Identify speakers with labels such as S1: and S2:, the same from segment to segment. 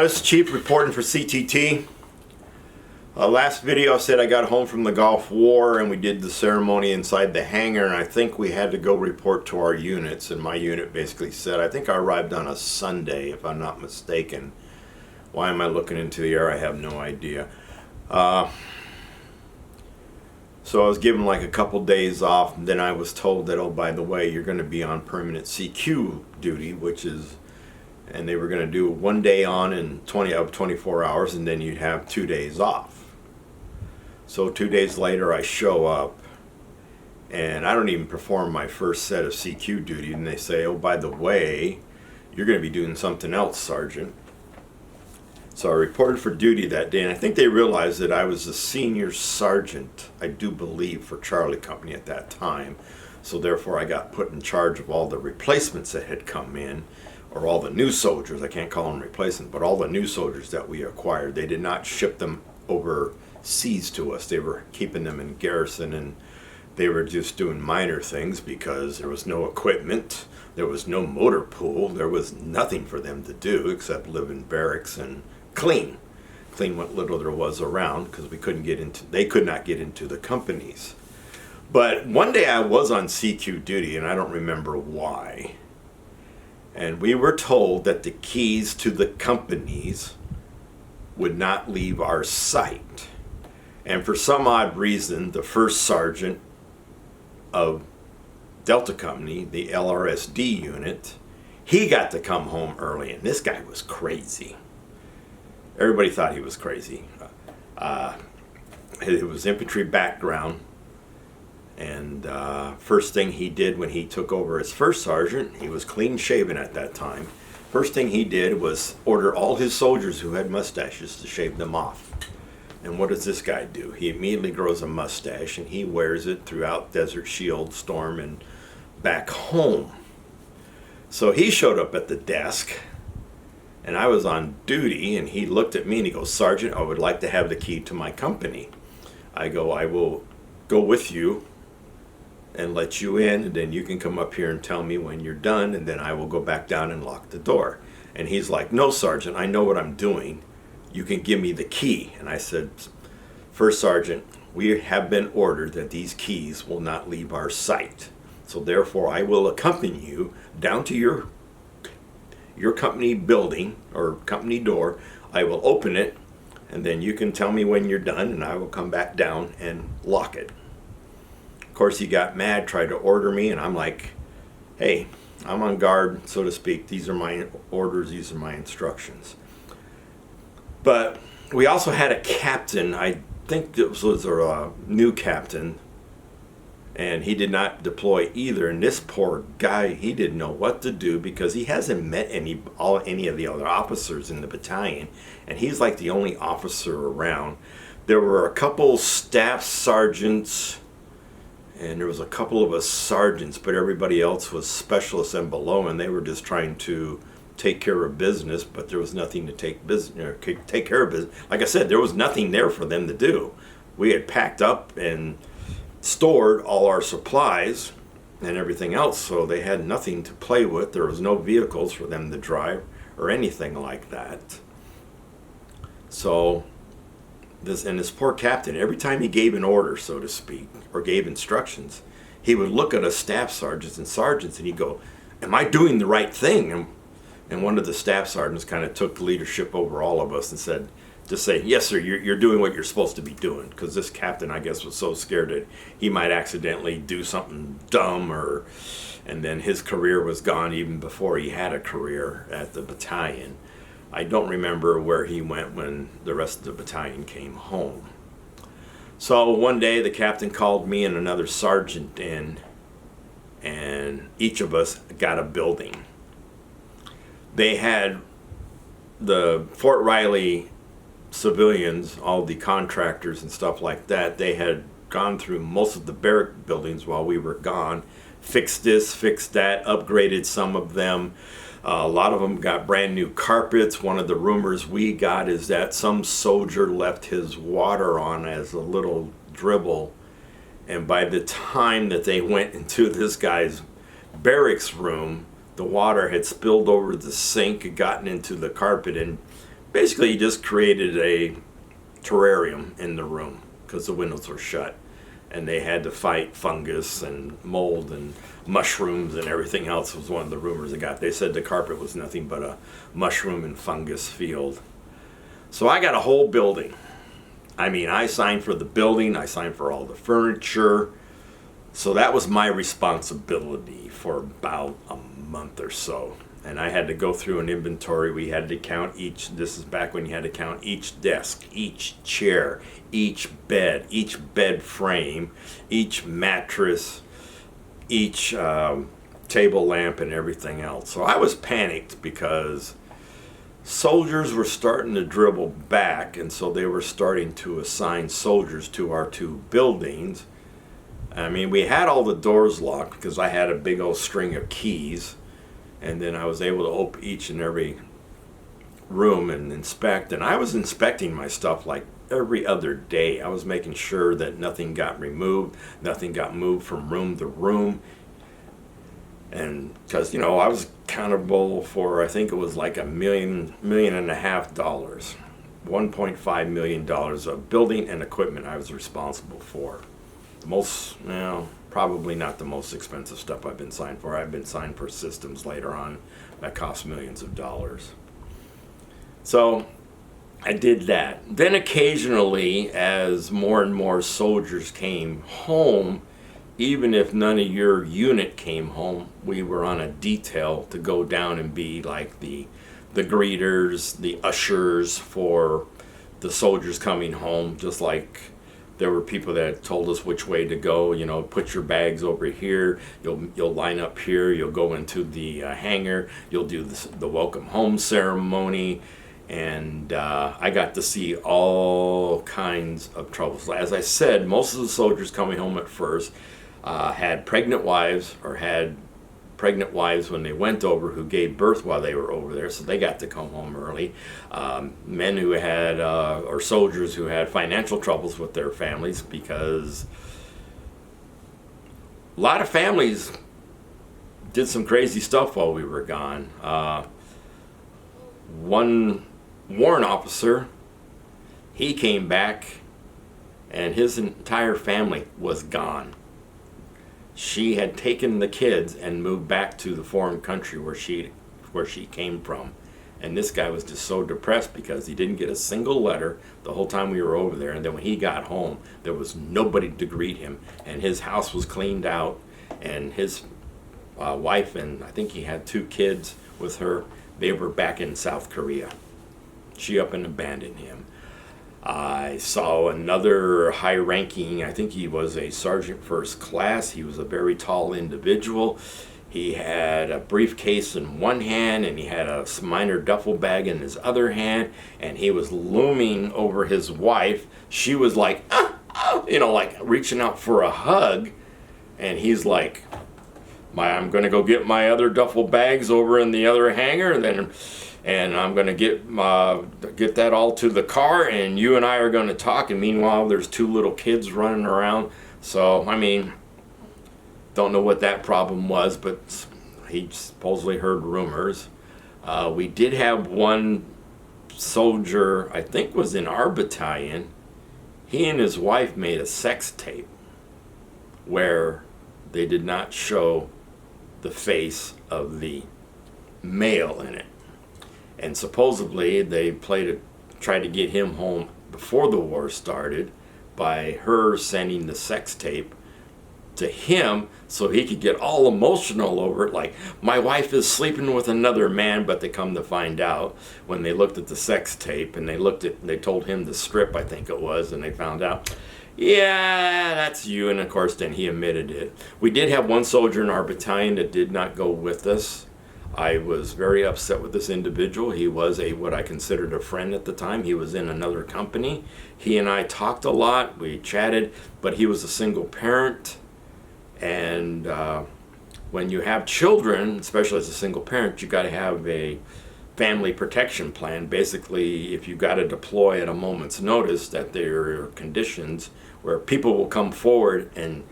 S1: This is Chief reporting for CTT. Last video I said I got home from the Gulf War and we did the ceremony inside the hangar, and I think we had to go report to our units, and my unit basically said, I think I arrived on a Sunday if I'm not mistaken. Why am I looking into the air? I have no idea. So I was given like a couple days off, and then I was told that, oh, by the way, you're going to be on permanent CQ duty, which is, and they were going to do 1 day on and 24 hours, and then you'd have 2 days off. So 2 days later I show up, and I don't even perform my first set of CQ duty, and they say, oh, by the way, you're going to be doing something else, Sergeant. So I reported for duty that day, and I think they realized that I was a senior sergeant, I do believe, for Charlie Company at that time. So therefore I got put in charge of all the replacements that had come in, or all the new soldiers. I can't call them replacements, but all the new soldiers that we acquired. They did not ship them overseas to us. They were keeping them in garrison, and they were just doing minor things because there was no equipment, there was no motor pool, there was nothing for them to do except live in barracks and clean what little there was around, because they could not get into the companies. But one day I was on CQ duty, and I don't remember why, and we were told that the keys to the companies would not leave our sight. And for some odd reason, the first sergeant of Delta Company, the LRSD unit, he got to come home early, and this guy was crazy. Everybody thought he was crazy. It was infantry background, and first thing he did when he took over as first sergeant, he was clean shaven at that time. First thing he did was order all his soldiers who had mustaches to shave them off. And what does this guy do? He immediately grows a mustache, and he wears it throughout Desert Shield, Storm, and back home. So he showed up at the desk, and I was on duty, and he looked at me and he goes, Sergeant, I would like to have the key to my company. I go, I will go with you and let you in, and then you can come up here and tell me when you're done, and then I will go back down and lock the door. And he's like, no, Sergeant, I know what I'm doing. You can give me the key. And I said, First Sergeant, we have been ordered that these keys will not leave our sight. So therefore I will accompany you down to your company building or company door. I will open it, and then you can tell me when you're done, and I will come back down and lock it. Of course, he got mad, tried to order me, and I'm like, hey, I'm on guard, so to speak. These are my orders, these are my instructions. But we also had a captain, I think this was a new captain, and he did not deploy either. And this poor guy, he didn't know what to do because he hasn't met any of the other officers in the battalion, and he's like the only officer around. There were a couple staff sergeants, and there was a couple of us sergeants, but everybody else was specialists and below, and they were just trying to take care of business, but there was nothing to take care of business. Like I said, there was nothing there for them to do. We had packed up and stored all our supplies and everything else, so they had nothing to play with. There was no vehicles for them to drive or anything like that. So this poor captain, every time he gave an order, so to speak, or gave instructions, he would look at us staff sergeants and he'd go, am I doing the right thing? And one of the staff sergeants kind of took the leadership over all of us and said, just say, yes, sir, you're doing what you're supposed to be doing. Because this captain, I guess, was so scared that he might accidentally do something dumb, and then his career was gone even before he had a career at the battalion. I don't remember where he went when the rest of the battalion came home. So one day the captain called me and another sergeant in, and each of us got a building. They had the Fort Riley civilians, all the contractors and stuff like that, they had gone through most of the barrack buildings while we were gone, fixed this, fixed that, upgraded some of them. A lot of them got brand new carpets. One of the rumors we got is that some soldier left his water on as a little dribble, and by the time that they went into this guy's barracks room, the water had spilled over the sink and gotten into the carpet and Basically, he just created a terrarium in the room because the windows were shut, and they had to fight fungus and mold and mushrooms and everything else was one of the rumors they got. They said the carpet was nothing but a mushroom and fungus field. So I got a whole building. I mean, I signed for the building, I signed for all the furniture. So that was my responsibility for about a month or so. And I had to go through an inventory. We had to count each, this is back when you had to count each desk, each chair, each bed frame, each mattress, each table lamp and everything else. So I was panicked because soldiers were starting to dribble back, and so they were starting to assign soldiers to our two buildings. I mean, we had all the doors locked because I had a big old string of keys, and then I was able to open each and every room and inspect. And I was inspecting my stuff like every other day. I was making sure that nothing got removed, nothing got moved from room to room. And because, you know, I was accountable for, I think it was like $1.5 million, $1.5 million of building and equipment I was responsible for. The most, well, probably not the most expensive stuff I've been signed for. I've been signed for systems later on that cost millions of dollars. So I did that. Then occasionally, as more and more soldiers came home, even if none of your unit came home, we were on a detail to go down and be like the greeters, the ushers for the soldiers coming home. Just like there were people that told us which way to go. You know, put your bags over here. You'll line up here. You'll go into the hangar. You'll do the welcome home ceremony. And I got to see all kinds of troubles. As I said, most of the soldiers coming home at first had pregnant wives or had pregnant wives when they went over who gave birth while they were over there, so they got to come home early. Men who had, or soldiers who had financial troubles with their families, because a lot of families did some crazy stuff while we were gone. One warrant officer, he came back and his entire family was gone. She had taken the kids and moved back to the foreign country where she came from. And this guy was just so depressed because he didn't get a single letter the whole time we were over there. And then when he got home, there was nobody to greet him. And his house was cleaned out. And his wife, and I think he had 2 kids with her, they were back in South Korea. She up and abandoned him. I saw another high-ranking, I think he was a sergeant first class. He was a very tall individual. He had a briefcase in one hand and he had a minor duffel bag in his other hand, and he was looming over his wife. She was like, you know, like reaching out for a hug, and he's like, I'm going to go get my other duffel bags over in the other hangar, and I'm going to get that all to the car, and you and I are going to talk. And meanwhile, there's 2 little kids running around. So, I mean, don't know what that problem was, but he supposedly heard rumors. We did have one soldier, I think was in our battalion. He and his wife made a sex tape where they did not show the face of the male in it. And supposedly they tried to get him home before the war started by her sending the sex tape to him so he could get all emotional over it, like, my wife is sleeping with another man. But they come to find out when they looked at the sex tape and they told him to strip, I think it was, and they found out, yeah, that's you. And of course then he admitted it. We did have one soldier in our battalion that did not go with us. I was very upset with this individual. He was what I considered a friend at the time. He was in another company. He and I talked a lot. We chatted, but he was a single parent. And when you have children, especially as a single parent, you got to have a family protection plan. Basically, if you got to deploy at a moment's notice, that there are conditions where people will come forward and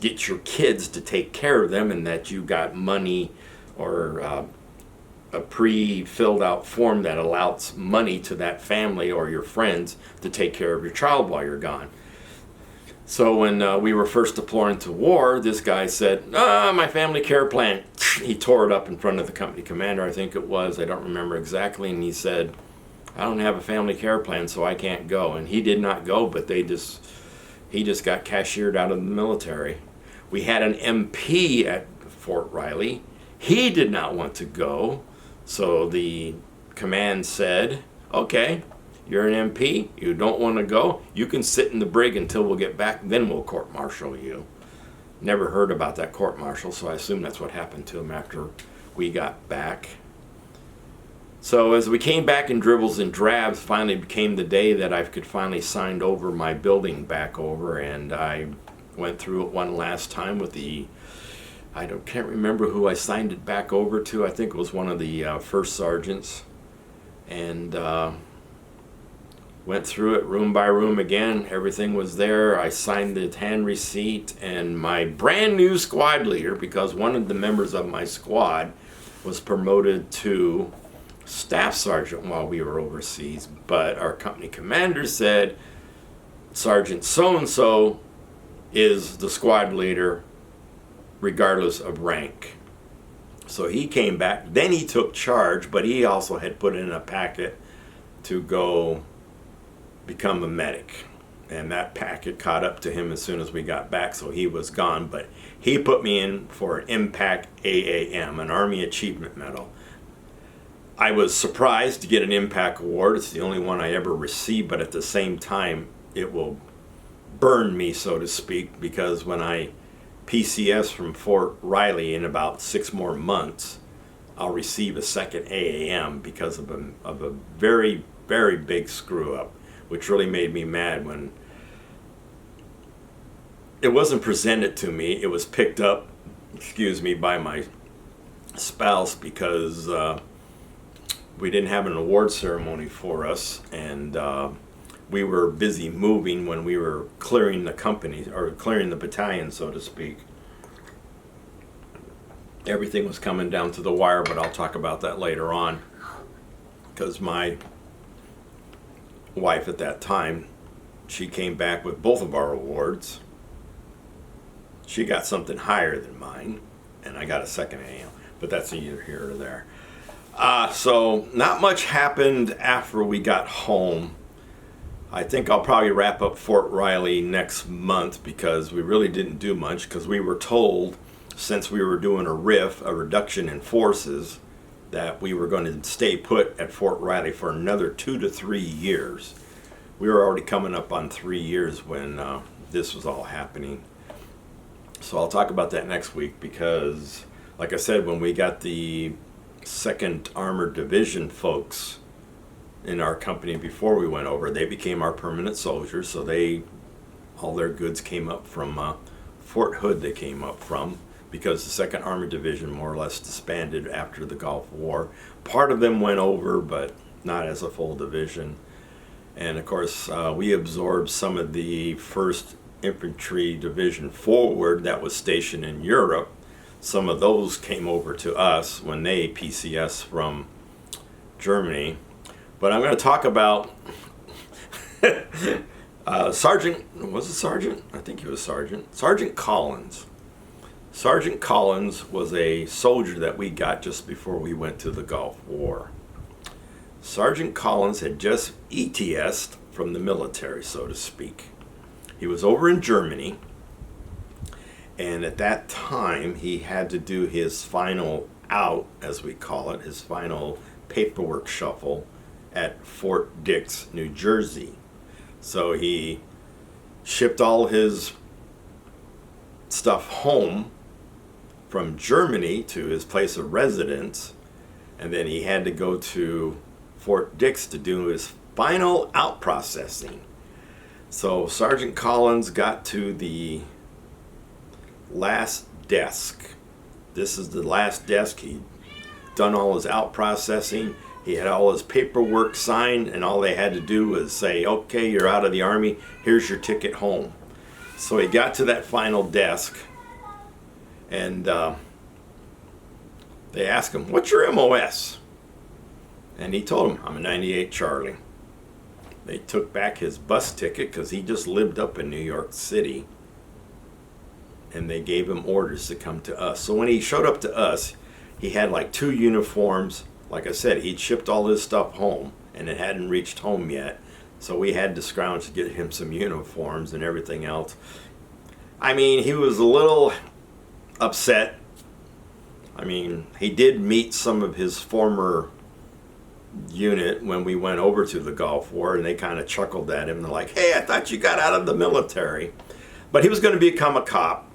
S1: get your kids to take care of them, and that you got money or a pre-filled out form that allows money to that family or your friends to take care of your child while you're gone. So when we were first deploying to war, this guy said, my family care plan. He tore it up in front of the company commander, I think it was. I don't remember exactly. And he said, I don't have a family care plan, so I can't go. And he did not go, but he just got cashiered out of the military. We had an MP at Fort Riley. He did not want to go. So the command said, okay, you're an MP, you don't want to go, you can sit in the brig until we'll get back, then we'll court-martial you. Never heard about that court-martial, so I assume that's what happened to him after we got back. So as we came back in dribbles and drabs, finally became the day that I could finally sign over my building back over, and I went through it one last time with can't remember who I signed it back over to. I think it was one of the first sergeants, and went through it room by room again. Everything was there. I signed the hand receipt, and my brand new squad leader, because one of the members of my squad was promoted to staff sergeant while we were overseas, but our company commander said Sergeant so-and-so is the squad leader regardless of rank. So he came back, then he took charge, but he also had put in a packet to go become a medic, and that packet caught up to him as soon as we got back, so he was gone. But he put me in for an Impact AAM, an Army Achievement Medal. I was surprised to get an Impact Award. It's the only one I ever received, but at the same time it will burn me, so to speak, because when I PCS from Fort Riley in about 6 more months, I'll receive a second AAM because of a very, very big screw up, which really made me mad when it wasn't presented to me. It was picked up, by my spouse, because we didn't have an award ceremony for us, and we were busy moving when we were clearing the company, or clearing the battalion, so to speak. Everything was coming down to the wire, but I'll talk about that later on, because my wife at that time, she came back with both of our awards. She got something higher than mine, and I got a second AM, but that's either here or there. So not much happened after we got home. I think I'll probably wrap up Fort Riley next month, because we really didn't do much, because we were told, since we were doing a RIF, a reduction in forces, that we were going to stay put at Fort Riley for another 2 to 3 years. We were already coming up on 3 years when this was all happening. So I'll talk about that next week, because, like I said, when we got the 2nd Armored Division folks in our company before we went over, they became our permanent soldiers, so all their goods came up from Fort Hood. They came up from, because the 2nd Armored Division more or less disbanded after the Gulf War. Part of them went over, but not as a full division. And of course, we absorbed some of the 1st Infantry Division forward that was stationed in Europe. Some of those came over to us when they PCS from Germany. But I'm going to talk about Sergeant, was it Sergeant? I think he was Sergeant. Sergeant Collins. Sergeant Collins was a soldier that we got just before we went to the Gulf War. Sergeant Collins had just ETS'd from the military, so to speak. He was over in Germany, and at that time he had to do his final out, as we call it, his final paperwork shuffle at Fort Dix, New Jersey. So he shipped all his stuff home from Germany to his place of residence, and then he had to go to Fort Dix to do his final out processing. So Sergeant Collins got to the last desk. This is the last desk. He'd done all his out processing. He had all his paperwork signed, and all they had to do was say, okay, you're out of the Army, here's your ticket home. So he got to that final desk, and they asked him, what's your MOS? And he told him, I'm a 98 Charlie. They took back his bus ticket because he just lived up in New York City. And they gave him orders to come to us. So when he showed up to us, he had like 2 uniforms. Like I said, he'd shipped all his stuff home and it hadn't reached home yet. So we had to scrounge to get him some uniforms and everything else. I mean, he was a little upset. I mean, he did meet some of his former unit when we went over to the Gulf War, and they kind of chuckled at him. They're like, hey, I thought you got out of the military. But he was going to become a cop,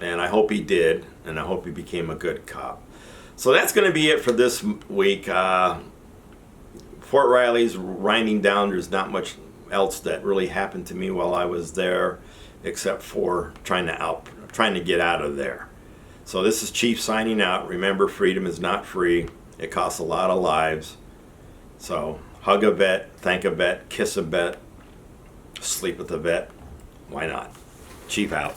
S1: and I hope he did, and I hope he became a good cop. So that's going to be it for this week. Fort Riley's winding down. There's not much else that really happened to me while I was there, except for trying to get out of there. So this is Chief signing out. Remember, freedom is not free. It costs a lot of lives. So hug a vet, thank a vet, kiss a vet, sleep with a vet. Why not? Chief out.